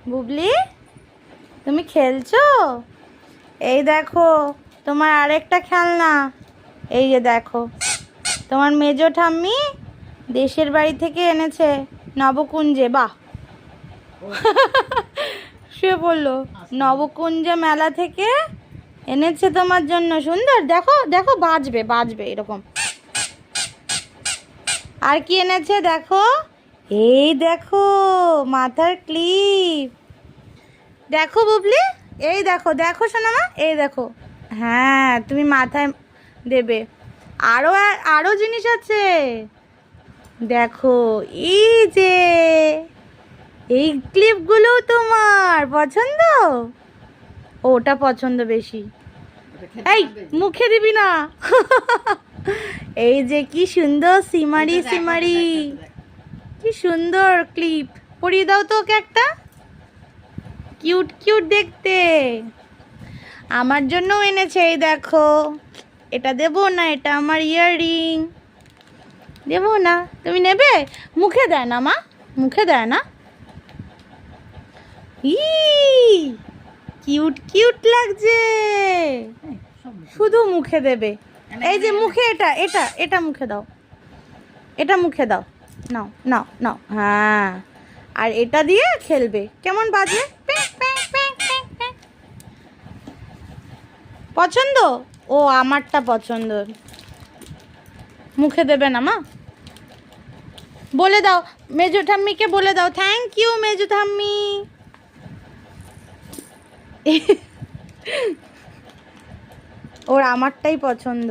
বুবলি, তুমি খেলছো? এই দেখো তোমার আরেকটা খেলনা। এই যে দেখো, তোমার মেজো ঠাম্মি দেশের বাড়ি থেকে এনেছে নবকুঞ্জে। বাহ, শুয়ে পড়লো। নবকুঞ্জে মেলা থেকে এনেছে তোমার জন্য। সুন্দর, দেখো দেখো, বাজবে বাজবে এরকম। আর কি এনেছে দেখো, এই দেখো মাথার ক্লিপ। দেখো বুবলি, এই দেখো, দেখো সোনামা, এই দেখো। হ্যাঁ, তুমি মাথায় দেবে। আরো আরো জিনিস আছে দেখো। এই যে এই ক্লিপগুলো তোমার পছন্দ? ওটা পছন্দ বেশি। এই মুখে দিবি না। এই যে কি সুন্দর সিমারি সিমারি, কি সুন্দর ক্লিপ। পরিয়ে দাও তো ওকে একটা, কিউট কিউট দেখতে। আমার জন্যও এনেছে, এই দেখো। এটা দেবো না, এটা আমার ইয়াররিং। দেবো না, তুমি নেবে? মুখে দেয় না মা, মুখে দেয় না। ই কিউট কিউট লাগছে, শুধু মুখে দেবে। এই যে মুখে, এটা এটা এটা মুখে দাও, এটা মুখে দাও। নাও নাও নাও, হ্যাঁ। আর এটা দিয়ে খেলবে, কেমন বাজে। পছন্দ? ও আমারটা পছন্দ। মুখে দেবে না মা, বলে দাও মেজো ঠাম্মিকে, বলে দাও থ্যাংক ইউ মেজো ঠাম্মি। ওর আমারটাই পছন্দ।